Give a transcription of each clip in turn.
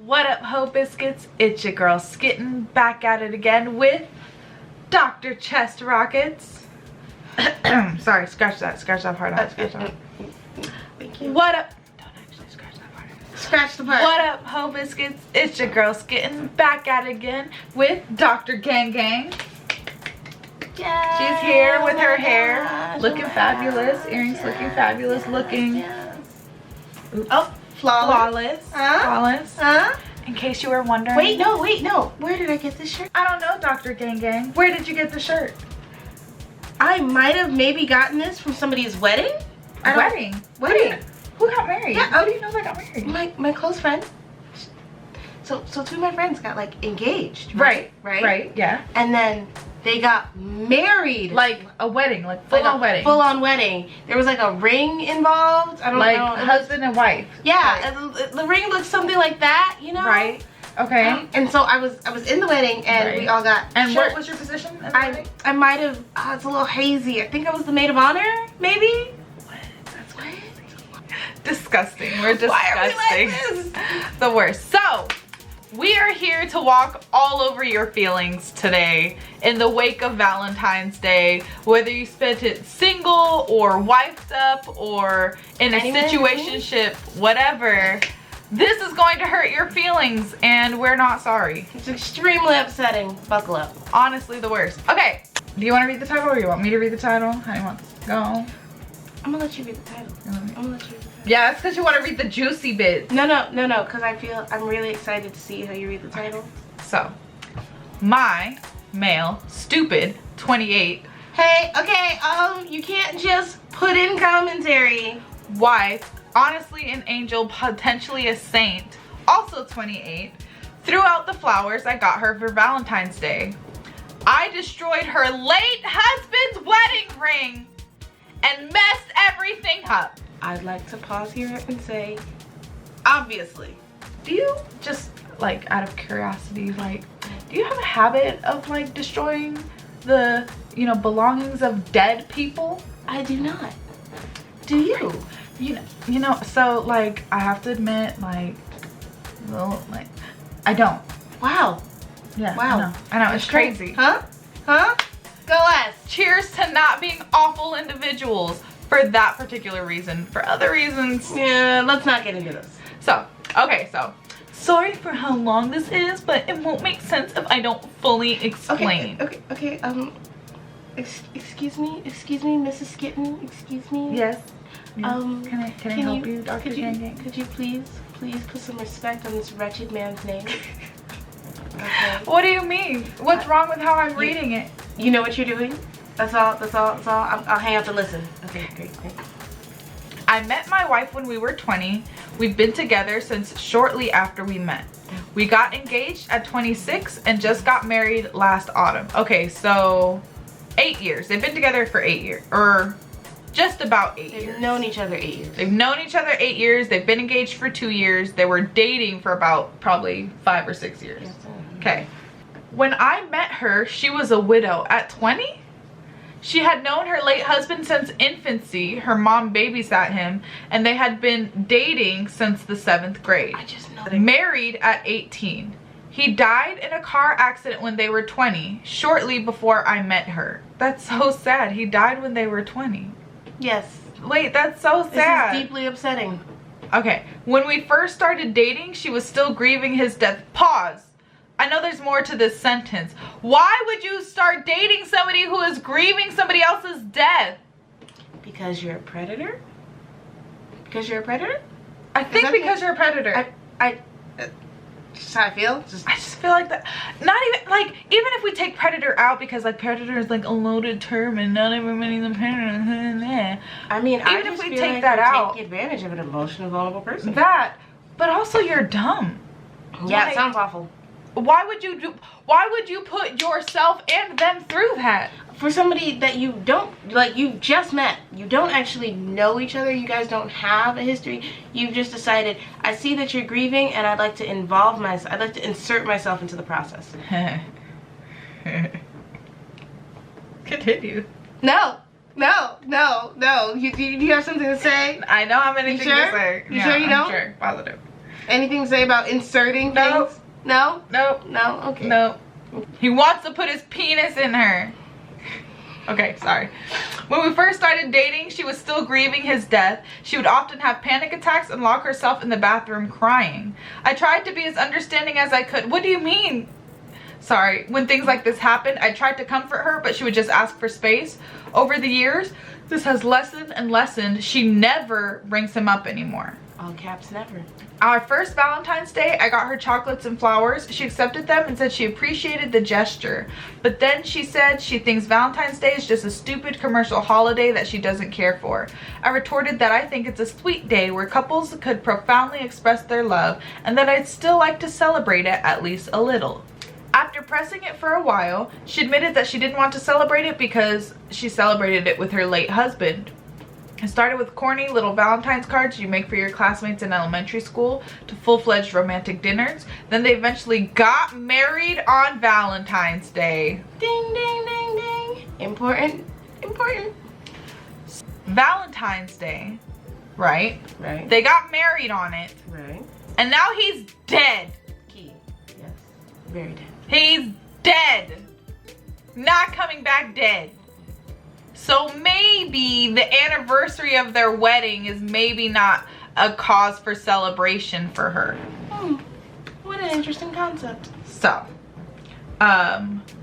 What up, Ho Biscuits? It's your girl Skitten, back at it again with Dr. Chest Rockets. Sorry, scratch that part out. Scratch that. Thank you. What up? Don't actually scratch that part. Scratch the part. What up, Ho Biscuits? It's your girl Skitten, back at it again with Dr. Gang Gang. Yes. She's here with her hair looking fabulous, earrings looking fabulous, looking. Yes. Oh. Flawless. Flawless. In case you were wondering. Wait, no. Where did I get this shirt? I don't know, Dr. Gang Gang. Where did you get the shirt? I might have maybe gotten this from somebody's wedding. Wedding? Who got married? Yeah, How do you know they got married? My close friend. So two of my friends got like engaged. Right, yeah. And then they got married. Like a wedding, like full-on wedding. Full-on wedding. There was like a ring involved. I don't know. Like husband and wife. Yeah, the ring looks something like that, you know? Right. Okay. And so I was in the wedding, and we all got And shirts. what was your position in the wedding? I might have, it's a little hazy. I think I was the maid of honor, maybe? What? That's crazy. Disgusting. We're disgusting. Why are we like this? The worst. So, we are here to walk all over your feelings today in the wake of Valentine's Day. Whether you spent it single or wifed up or in a situationship, whatever. This is going to hurt your feelings and we're not sorry. It's extremely upsetting. Buckle up. Honestly, the worst. Okay, do you want to read the title or you want me to read the title? How do you want this to go? I'm gonna let you read the title. Yeah, that's because you want to read the juicy bits. No, because I'm really excited to see how you read the title. So, my male, stupid, 28, Hey, okay, you can't just put in commentary. wife, honestly an angel, potentially a saint, also 28, threw out the flowers I got her for Valentine's Day. I destroyed her late husband's wedding ring and messed everything up. I'd like to pause here and say, obviously. Do you just, like, out of curiosity, like, do you have a habit of, like, destroying the, you know, belongings of dead people? I do not. Do you? You know, so, like, I have to admit, like, well, like, I don't. Wow. Yeah. Wow. I know, it's crazy. Huh? Go us. Cheers to not being awful individuals for that particular reason. For other reasons, Yeah, let's not get into this. So, okay, so sorry for how long this is, but it won't make sense if I don't fully explain. Okay, excuse me, Mrs. Skitten, excuse me. Yes. Can I help you, Dr. Gang Gang? Could you please put some respect on this wretched man's name? Okay. What do you mean? What's wrong with how I'm reading it? You know what you're doing? That's all. I'll hang up and listen. Okay, great. I met my wife when we were 20. We've been together since shortly after we met. We got engaged at 26 and just got married last autumn. Okay, so 8 years. They've been together for 8 years, or just about 8 years. They've known each other 8 years. They've known each other 8 years. They've been engaged for 2 years. They were dating for about probably 5 or 6 years. Okay. When I met her, she was a widow at 20. She had known her late husband since infancy. Her mom babysat him, and they had been dating since the 7th grade. I just know. Married at 18. He died in a car accident when they were 20, shortly before I met her. That's so sad. He died when they were 20. Yes. Wait, that's so sad. This is deeply upsetting. Okay, when we first started dating, she was still grieving his death. Pause. I know there's more to this sentence. Why would you start dating somebody who is grieving somebody else's death? Because you're a predator? Because you're a predator? I think because you're a predator. Just how I feel. I just feel like that. Not even, like, even if we take predator out, because, like, predator is, like, a loaded term and not everybody's a predator. I mean, even if we take that out. Take advantage of an emotionally vulnerable person. That, but also you're dumb. Yeah, like, it sounds awful. Why would you put yourself and them through that? For somebody that you don't, like, you just met, you don't actually know each other, you guys don't have a history, you've just decided, I see that you're grieving and I'd like to involve myself, I'd like to insert myself into the process. Continue. No. You have something to say? I don't have anything to say. You sure you don't? I'm sure. Positive. Anything to say about inserting Nope. things? No? Nope. No? Okay. Nope. He wants to put his penis in her. Okay, sorry. When we first started dating, she was still grieving his death. She would often have panic attacks and lock herself in the bathroom crying. I tried to be as understanding as I could. What do you mean? Sorry. When things like this happened, I tried to comfort her, but she would just ask for space. Over the years, this has lessened and lessened. She never brings him up anymore. All caps, never. Our first Valentine's Day, I got her chocolates and flowers. She accepted them and said she appreciated the gesture. But then she said she thinks Valentine's Day is just a stupid commercial holiday that she doesn't care for. I retorted that I think it's a sweet day where couples could profoundly express their love and that I'd still like to celebrate it at least a little. After pressing it for a while, she admitted that she didn't want to celebrate it because she celebrated it with her late husband. It started with corny little Valentine's cards you make for your classmates in elementary school to full-fledged romantic dinners. Then they eventually got married on Valentine's Day. Ding, ding, ding, ding. Important. Important. Valentine's Day, right? Right. They got married on it. Right. And now he's dead. Key. Yes. Very dead. He's dead. Not coming back dead. So maybe the anniversary of their wedding is maybe not a cause for celebration for her. What an interesting concept. So,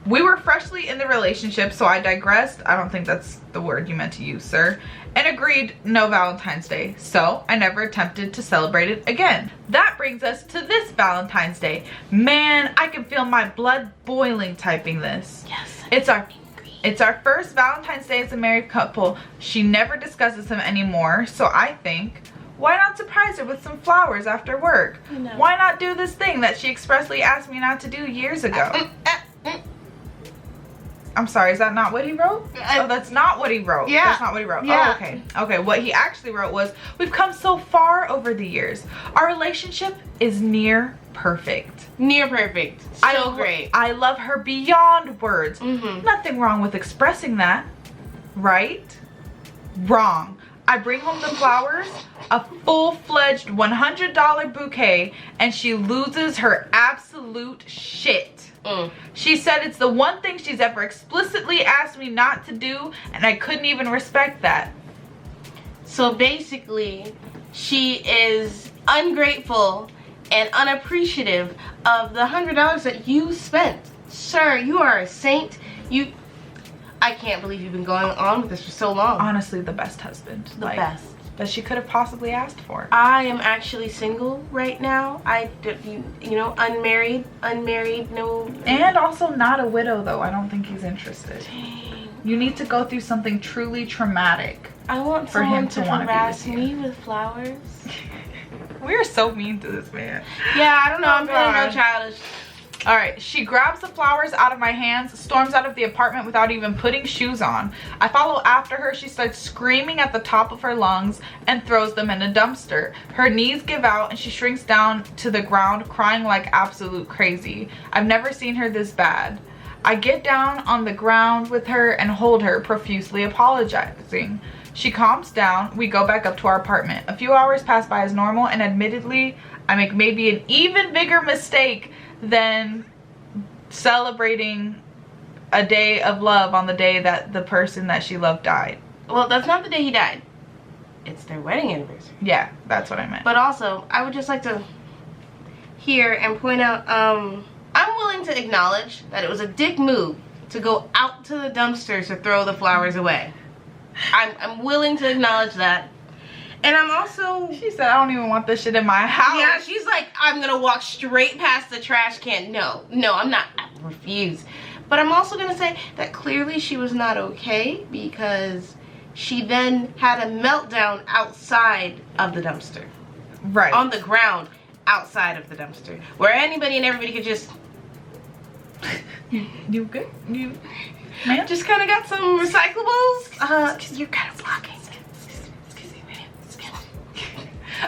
we were freshly in the relationship, so I digressed. I don't think that's the word you meant to use, sir. And agreed no Valentine's Day. So, I never attempted to celebrate it again. That brings us to this Valentine's Day. Man, I can feel my blood boiling typing this. Yes. It's our first Valentine's Day as a married couple. She never discusses him anymore, so I think, why not surprise her with some flowers after work? No. Why not do this thing that she expressly asked me not to do years ago? I'm sorry, is that not what he wrote? Oh, that's not what he wrote. Yeah. That's not what he wrote. Yeah. Oh, okay. Okay, what he actually wrote was, we've come so far over the years. Our relationship is near perfect. Near perfect. So great. I love her beyond words. Mm-hmm. Nothing wrong with expressing that, right? Wrong. I bring home the flowers, a full-fledged $100 bouquet, and she loses her absolute shit. She said it's the one thing she's ever explicitly asked me not to do, and I couldn't even respect that. So basically, she is ungrateful and unappreciative of the $100 that you spent. Sir, you are a saint. I can't believe you've been going on with this for so long. Honestly, the best husband. The best. That she could have possibly asked for. I am actually single right now. You know, unmarried, no. And also not a widow, though. I don't think he's interested. Dang. You need to go through something truly traumatic. I want for someone him to to wanna be harass with you. me with flowers. We're so mean to this man. Yeah, I don't know. Oh, I'm feeling God. real childish. All right, she grabs the flowers out of my hands, storms out of the apartment without even putting shoes on. I follow after her. She starts screaming at the top of her lungs and throws them in a dumpster. Her knees give out and she shrinks down to the ground, crying like absolute crazy. I've never seen her this bad. I get down on the ground with her and hold her, profusely apologizing. She calms down. We go back up to our apartment. A few hours pass by as normal, and admittedly, I make maybe an even bigger mistake than celebrating a day of love on the day that the person that she loved died. Well, that's not the day he died. It's their wedding anniversary. Yeah, that's what I meant. But also, I would just like to hear and point out, I'm willing to acknowledge that it was a dick move to go out to the dumpster to throw the flowers away. I'm willing to acknowledge that. And I'm also... She said, I don't even want this shit in my house. Yeah, she's like, I'm gonna walk straight past the trash can. No, I'm not. I refuse. But I'm also gonna say that clearly she was not okay, because she then had a meltdown outside of the dumpster. Right. On the ground outside of the dumpster. Where anybody and everybody could just... You good? You... Man? Just kind of got some recyclables. You're kind of blocking.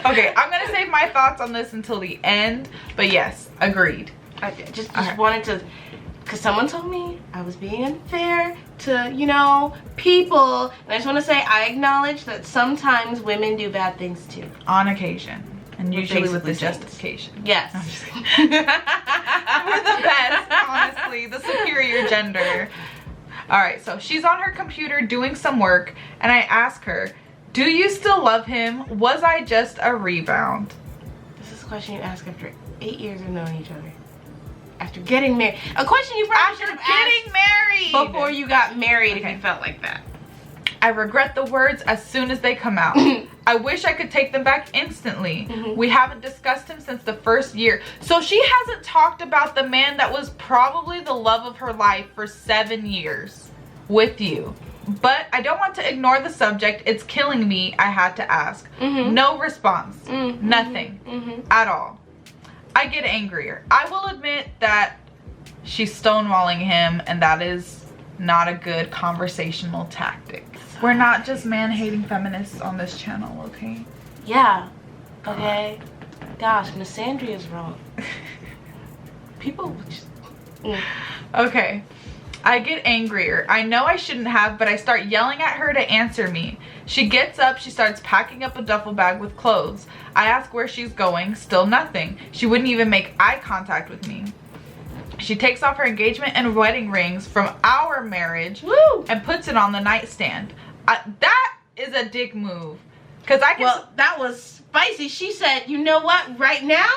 Okay, I'm gonna save my thoughts on this until the end, but yes, agreed. I just wanted to, because someone told me I was being unfair to, you know, people, and I just want to say I acknowledge that sometimes women do bad things too. On occasion. And usually with the basically things. justification. Yes. I'm just kidding. We're the best, honestly. The superior gender. Alright, so she's on her computer doing some work, and I ask her, do you still love him? Was I just a rebound? This is a question you ask after 8 years of knowing each other. After getting married. A question you probably should have Getting married! asked before you got married if you felt like that. I regret the words as soon as they come out. I wish I could take them back instantly. We haven't discussed him since the first year. So she hasn't talked about the man that was probably the love of her life for 7 years with you. But I don't want to ignore the subject. It's killing me. I had to ask. No response. Nothing. At all. I get angrier. I will admit that she's stonewalling him, and that is not a good conversational tactic. We're not just man-hating feminists on this channel, okay? Yeah. Okay. Gosh, Miss Sandria's wrong. People just... Okay. I get angrier. I know I shouldn't have, but I start yelling at her to answer me. She gets up, she starts packing up a duffel bag with clothes. I ask where she's going, still nothing. She wouldn't even make eye contact with me. She takes off her engagement and wedding rings from our marriage and puts it on the nightstand. That is a dick move. Cause I can. Well, that was spicy. She said, you know what, right now?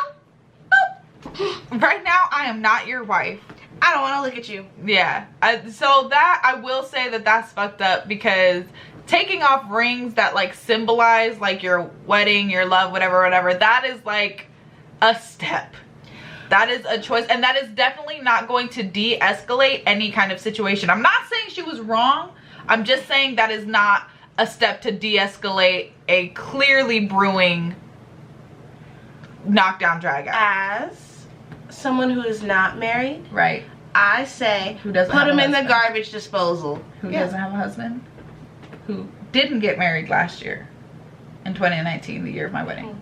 Right now, I am not your wife. I don't want to look at you. Yeah. So that, I will say that that's fucked up, because taking off rings that like symbolize like your wedding, your love, whatever, that is like a step. That is a choice, and that is definitely not going to de-escalate any kind of situation. I'm not saying she was wrong. I'm just saying that is not a step to de-escalate a clearly brewing knockdown, drag out. As someone who is not married, right? I say who doesn't put have him a in the husband? garbage disposal. Who doesn't have a husband? Who didn't get married last year in 2019, the year of my wedding.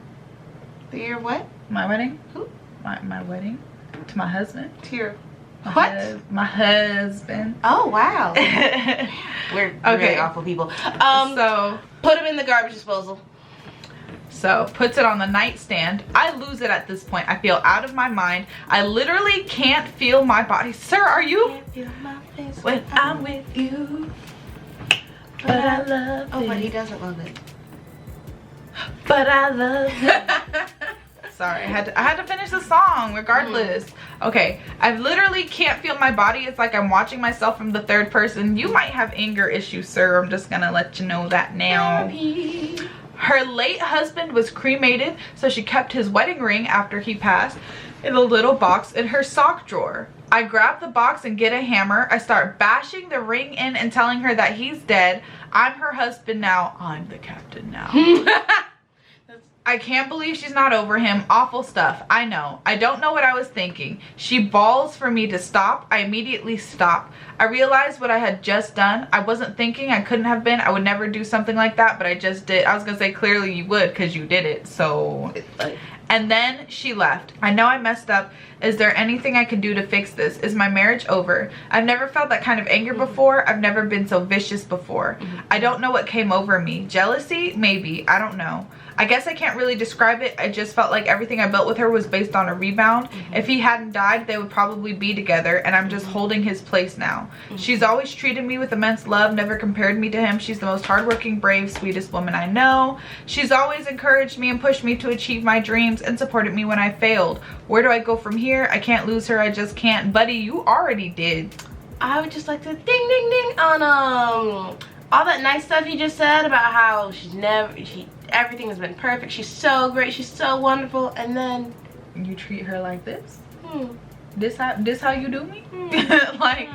The year of what? My wedding? Who? My wedding to my husband. To your What? My husband. Oh wow. We're really awful people. So put him in the garbage disposal. So puts it on the nightstand. I lose it at this point. I feel out of my mind. I literally can't feel my body. Sir, are you? Can't feel my face When I'm with you. But I love Oh, it. but he doesn't love it. But I love it. Sorry, I had to finish the song regardless. Okay, I literally can't feel my body. It's like I'm watching myself from the third person. You might have anger issues, sir. I'm just gonna let you know that now. Her late husband was cremated, so she kept his wedding ring after he passed in a little box in her sock drawer. I grab the box and get a hammer. I start bashing the ring in and telling her that he's dead. I'm her husband now. I'm the captain now. I can't believe she's not over him. Awful stuff. I know. I don't know what I was thinking. She bawls for me to stop. I immediately stop. I realized what I had just done. I wasn't thinking. I couldn't have been. I would never do something like that, but I just did. I was gonna say clearly you would, because you did it. So... And then she left. I know I messed up. Is there anything I can do to fix this? Is my marriage over? I've never felt that kind of anger before. I've never been so vicious before. I don't know what came over me. Jealousy? Maybe. I don't know. I guess I can't really describe it. I just felt like everything I built with her was based on a rebound. If he hadn't died, they would probably be together, and I'm just holding his place now. She's always treated me with immense love, never compared me to him. She's the most hardworking, brave, sweetest woman I know. She's always encouraged me and pushed me to achieve my dreams and supported me when I failed. Where do I go from here? I can't lose her. I just can't. Buddy, you already did. I would just like to ding ding ding on all that nice stuff you just said about how everything has been perfect. She's so great. She's so wonderful. And then you treat her like this? This how you do me? Like,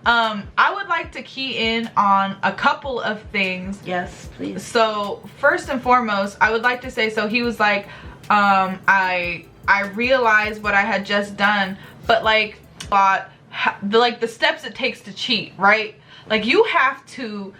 I would like to key in on a couple of things. Yes, please. So first and foremost, I would like to say, so he was like, I realized what I had just done, but like the steps it takes to cheat, right? Like you have to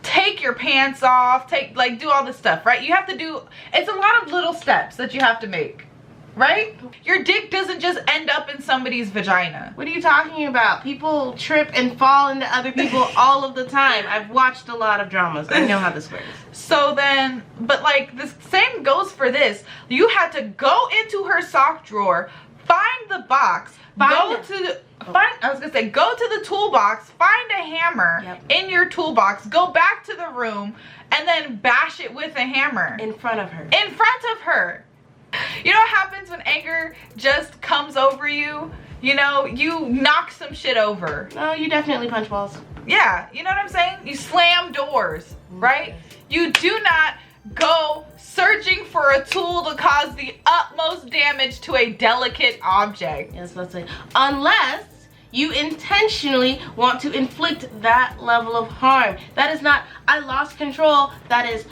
take your pants off, do all this stuff, right? You have to do, it's a lot of little steps that you have to make. right? Your dick doesn't just end up in somebody's vagina. What are you talking about? People trip and fall into other people all of the time. I've watched a lot of dramas. I know how this works. So then, but like the same goes for this. You had to go into her sock drawer, find the box, go to the toolbox, find a hammer in your toolbox, go back to the room, and then bash it with a hammer. In front of her. In front of her. You know what happens when anger just comes over you? You know, you knock some shit over. No, you definitely punch walls. Yeah, you know what I'm saying? You slam doors, right? You do not go searching for a tool to cause the utmost damage to a delicate object. Yes, let's say. Unless you intentionally want to inflict that level of harm. That is not, I lost control. That is,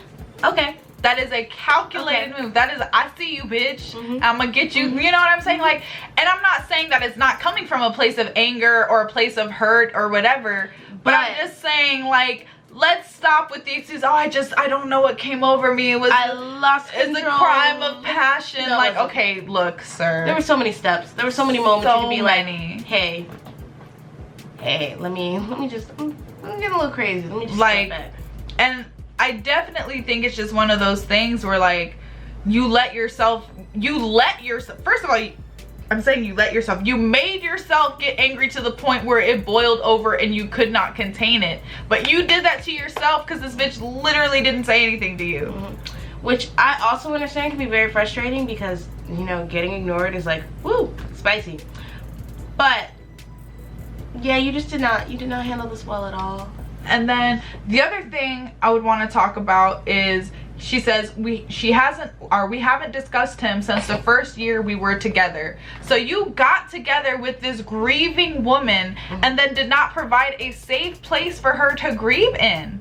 okay. That is a calculated move. That is, I see you, bitch. I'm gonna get you. You know what I'm saying? Like, and I'm not saying that it's not coming from a place of anger or a place of hurt or whatever. But I'm just saying, like, let's stop with the excuse. Oh, I don't know what came over me. I lost control. It's a crime of passion. No, like, okay, look, sir. There were so many steps. There were so many moments you could be like, hey, let me just, I'm getting a little crazy. Let me just step back. And I definitely think it's just one of those things where, like, you let yourself, first of all, I'm saying you let yourself, you made yourself get angry to the point where it boiled over and you could not contain it. But you did that to yourself because this bitch literally didn't say anything to you. Which I also understand can be very frustrating because, you know, getting ignored is like, woo, spicy. But, yeah, you did not handle this well at all. And then the other thing I would want to talk about is she says we haven't discussed him since the first year we were together. So you got together with this grieving woman and then did not provide a safe place for her to grieve in.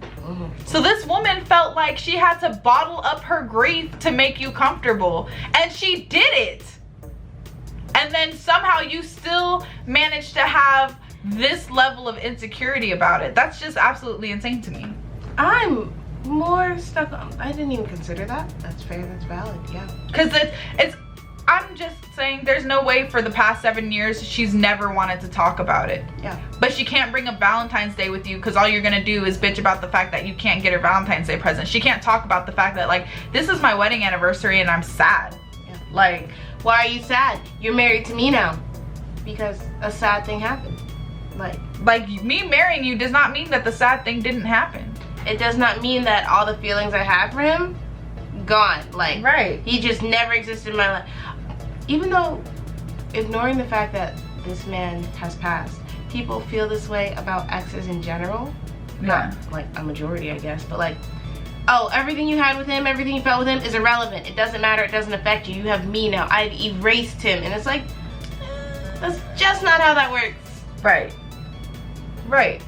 So this woman felt like she had to bottle up her grief to make you comfortable, and she did it. And then somehow you still managed to have this level of insecurity about it. That's just absolutely insane to me. I'm more stuck on, I didn't even consider that. That's fair, that's valid, yeah. Because I'm just saying there's no way for the past 7 years she's never wanted to talk about it. Yeah. But she can't bring up Valentine's Day with you because all you're gonna do is bitch about the fact that you can't get her Valentine's Day present. She can't talk about the fact that, like, this is my wedding anniversary and I'm sad. Yeah. Like, why are you sad? You're married to me now. Because a sad thing happened. Like me marrying you does not mean that the sad thing didn't happen. It does not mean that all the feelings I had for him, gone. Like, right. He just never existed in my life. Even though, ignoring the fact that this man has passed, people feel this way about exes in general. Yeah. Not like a majority, I guess, but like, oh, everything you had with him, everything you felt with him is irrelevant. It doesn't matter, it doesn't affect you. You have me now. I've erased him. And it's like, that's just not how that works. Right. Right.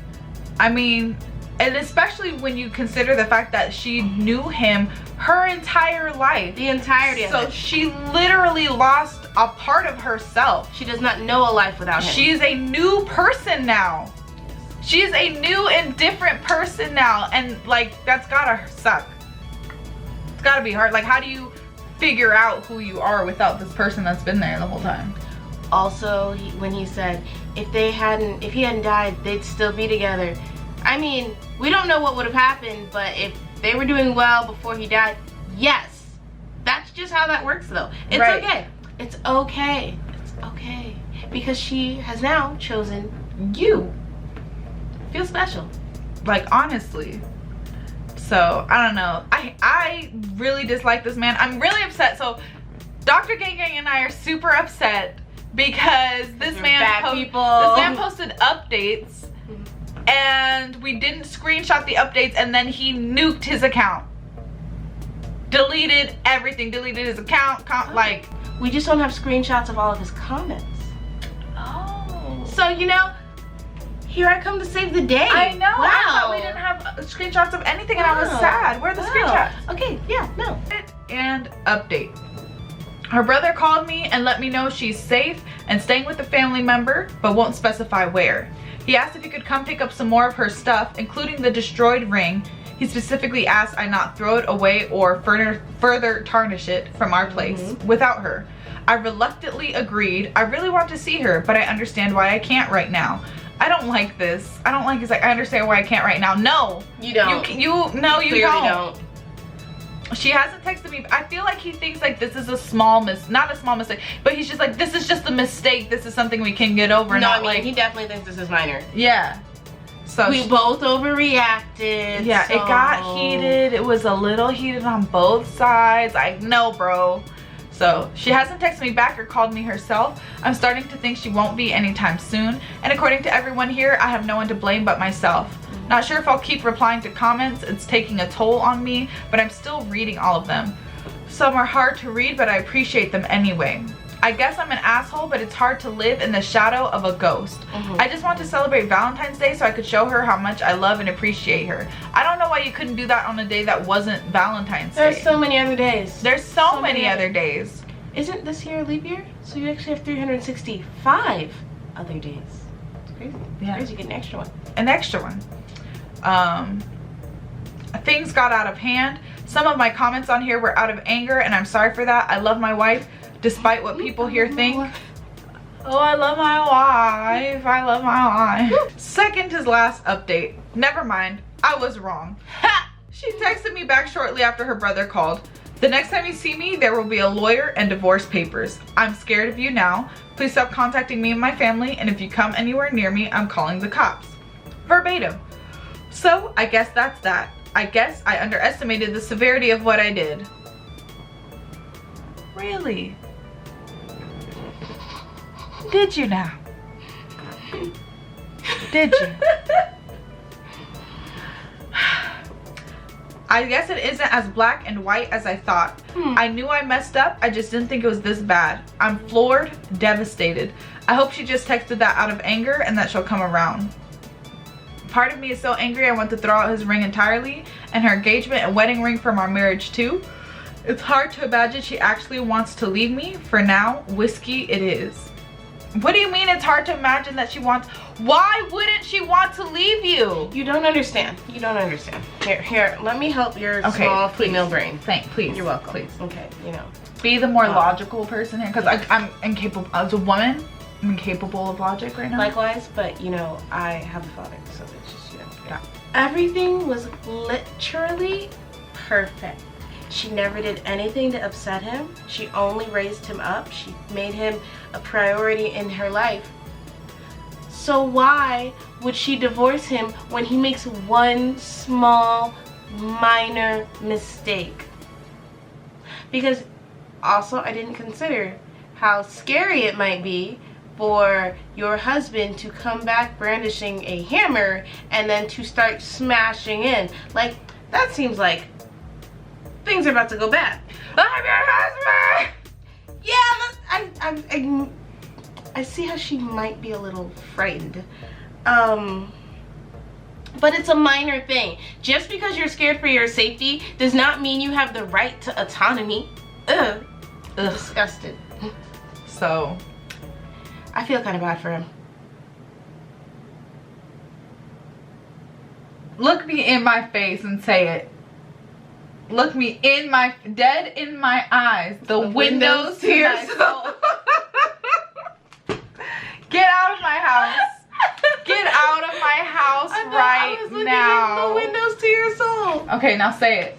I mean, and especially when you consider the fact that she knew him her entire life. The entirety of it. So she literally lost a part of herself. She does not know a life without him. She's a new person now. She's a new and different person now. And, like, that's gotta suck. It's gotta be hard. Like, how do you figure out who you are without this person that's been there the whole time? Also, when he said, if he hadn't died, they'd still be together. I mean, we don't know what would have happened, but if they were doing well before he died, yes. That's just how that works, though. It's right. Okay. It's okay. It's okay. Because she has now chosen you. Feel special. Like, honestly. So, I don't know. I really dislike this man. I'm really upset. So, Dr. Gang Gang and I are super upset because this man posted updates and we didn't screenshot the updates, and then he nuked his account. Deleted everything. Deleted his account. Like, we just don't have screenshots of all of his comments. Oh. So, you know, here I come to save the day. I know. Wow. I thought we didn't have screenshots of anything, and I was sad. Where are the screenshots? Okay, yeah, no. And update. Her brother called me and let me know she's safe and staying with a family member, but won't specify where. He asked if he could come pick up some more of her stuff, including the destroyed ring. He specifically asked I not throw it away or further tarnish it from our place without her. I reluctantly agreed. I really want to see her, but I understand why I can't right now. I don't like this. I don't like it's like I understand why I can't right now. No. You don't. No, you Clearly don't. She hasn't texted me. I feel like he thinks like this is a small not a small mistake, but he's just like, this is just a mistake. This is something we can get over. No, not I mean, like he definitely thinks this is minor. Yeah. So we both overreacted. Yeah, so. It got heated. It was a little heated on both sides. I know, bro. So she hasn't texted me back or called me herself. I'm starting to think she won't be anytime soon. And according to everyone here, I have no one to blame but myself. Not sure if I'll keep replying to comments. It's taking a toll on me, but I'm still reading all of them. Some are hard to read, but I appreciate them anyway. I guess I'm an asshole, but it's hard to live in the shadow of a ghost. I just want to celebrate Valentine's Day so I could show her how much I love and appreciate her. I don't know why you couldn't do that on a day that wasn't Valentine's Day. There's so many other days. There's so many other days. Isn't this year a leap year? So you actually have 365 other days. It's crazy. Yeah. Crazy. You get an extra one. An extra one. Things got out of hand. Some of my comments on here were out of anger, and I'm sorry for that. I love my wife, despite what people here think. Oh, I love my wife. I love my wife. Second to last update. Never mind. I was wrong. Ha! She texted me back shortly after her brother called. The next time you see me, there will be a lawyer and divorce papers. I'm scared of you now. Please stop contacting me and my family, and if you come anywhere near me, I'm calling the cops. Verbatim. So, I guess that's that. I guess I underestimated the severity of what I did. Really? Did you now? Did you? I guess it isn't as black and white as I thought. I knew I messed up. I just didn't think it was this bad. I'm floored, devastated. I hope she just texted that out of anger and that she'll come around. Part of me is so angry I want to throw out his ring entirely and her engagement and wedding ring from our marriage too. It's hard to imagine she actually wants to leave me. For now, whiskey it is. What do you mean it's hard to imagine that she wants? Why wouldn't she want to leave you? You don't understand. You don't understand. Here, let me help your small female brain. Please. You're welcome. Please. Okay, you know. Be the more logical person here, because I'm incapable, as a woman, I'm incapable of logic right now. Likewise, but you know, I have a father, so it's just, you know. Yeah. Everything was literally perfect. She never did anything to upset him. She only raised him up. She made him a priority in her life. So why would she divorce him when he makes one small, minor mistake? Because also I didn't consider how scary it might be for your husband to come back brandishing a hammer and then to start smashing in. Like, that seems like things are about to go bad. I'm your husband! Yeah, I see how she might be a little frightened. But it's a minor thing. Just because you're scared for your safety does not mean you have the right to autonomy. Ugh. Disgusted. So, I feel kind of bad for him. Look me in my face and say it. Look me in my, dead in my eyes. The windows to your soul. Get out of my house. Get out of my house right now. The windows to your soul. Okay, now say it.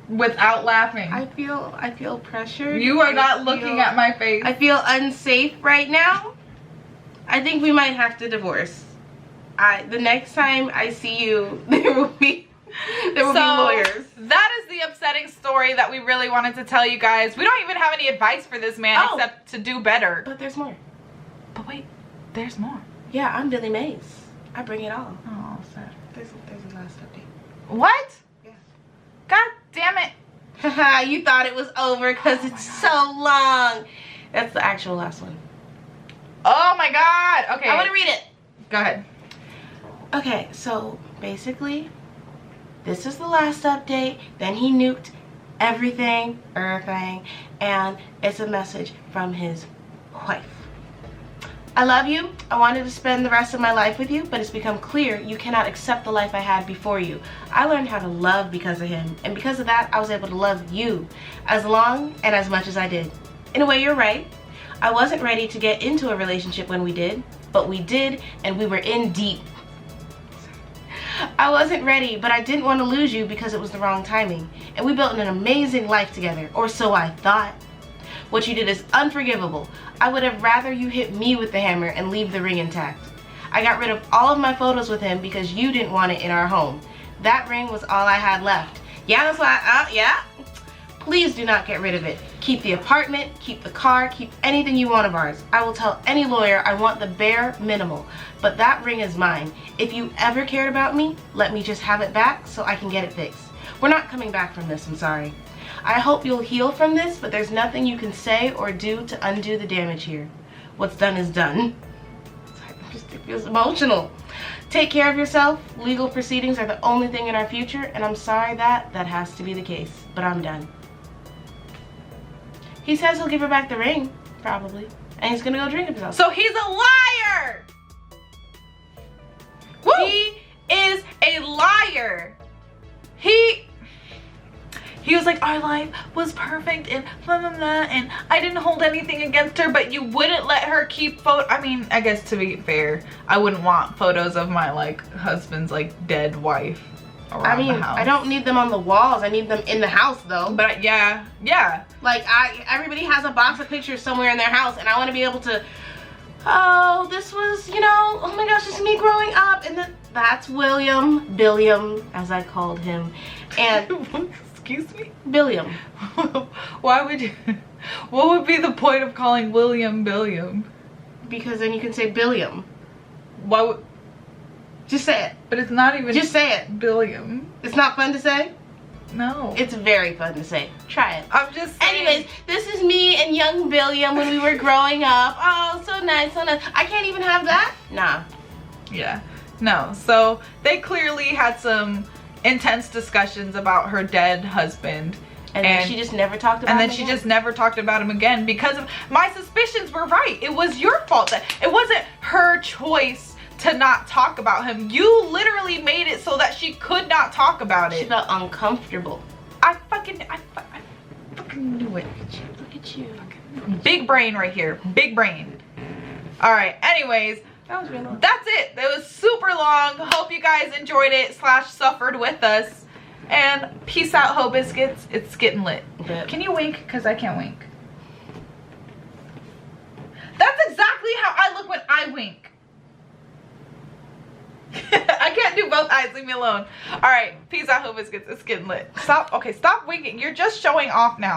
Without laughing. I feel pressured. You are not looking at my face. I feel unsafe right now. I think we might have to divorce. The next time I see you, there will be lawyers. That is the upsetting story that we really wanted to tell you guys. We don't even have any advice for this man except to do better. But there's more. But wait, there's more. Yeah, I'm Billy Mays. I bring it all. Oh, sad. There's a last update. What? Yeah. God damn it. Haha, you thought it was over because it's so long. That's the actual last one. Oh my god. Okay. I want to read it. Go ahead. Okay, so basically, this is the last update. Then he nuked everything, and it's a message from his wife. I love you. I wanted to spend the rest of my life with you, but it's become clear you cannot accept the life I had before you. I learned how to love because of him, and because of that, I was able to love you as long and as much as I did. In a way, you're right. I wasn't ready to get into a relationship when we did, but we did, and we were in deep. I wasn't ready, but I didn't want to lose you because it was the wrong timing. And we built an amazing life together, or so I thought. What you did is unforgivable. I would have rather you hit me with the hammer and leave the ring intact. I got rid of all of my photos with him because you didn't want it in our home. That ring was all I had left. Yeah, that's why, yeah? Please do not get rid of it. Keep the apartment, keep the car, keep anything you want of ours. I will tell any lawyer I want the bare minimal, but that ring is mine. If you ever cared about me, let me just have it back so I can get it fixed. We're not coming back from this, I'm sorry. I hope you'll heal from this, but there's nothing you can say or do to undo the damage here. What's done is done. It feels emotional. Take care of yourself. Legal proceedings are the only thing in our future, and I'm sorry that has to be the case, but I'm done. He says he'll give her back the ring, probably, and he's gonna go drink himself. So he's a liar! Woo! He is a liar. He was like, our life was perfect and blah, blah, blah, and I didn't hold anything against her, but you wouldn't let her keep I mean, I guess to be fair, I wouldn't want photos of my, like, husband's, like, dead wife around the house. I don't need them on the walls. I need them in the house, though. But, yeah. Like, everybody has a box of pictures somewhere in their house, and I want to be able to, oh, this was, you know, oh my gosh, this is me growing up, and that's Billiam, as I called him, and... Excuse me? Billiam. Why would you? What would be the point of calling William Billiam? Because then you can say Billiam. Why would? Just say it. But it's not even. Just say it. Billiam. It's not fun to say? No. It's very fun to say. Try it. I'm just saying. Anyways, this is me and young Billiam when we were growing up. Oh, so nice, so nice. I can't even have that? Nah. Yeah. No. So they clearly had some intense discussions about her dead husband, and then she just never talked about him again. She just never talked about him again because of my suspicions were right. It was your fault. That it wasn't her choice to not talk about him. You literally made it so that she could not talk about it. She felt uncomfortable. I fucking knew it. Look at you. Big brain right here. Big brain. All right. Anyways, that was really long. That's it. That was super long. Hope you guys enjoyed it / suffered with us. And peace out, Ho Biscuits. It's getting lit. Yep. Can you wink? Because I can't wink. That's exactly how I look when I wink. I can't do both eyes. Leave me alone. All right. Peace out, Ho Biscuits. It's getting lit. Stop. Okay, stop winking. You're just showing off now.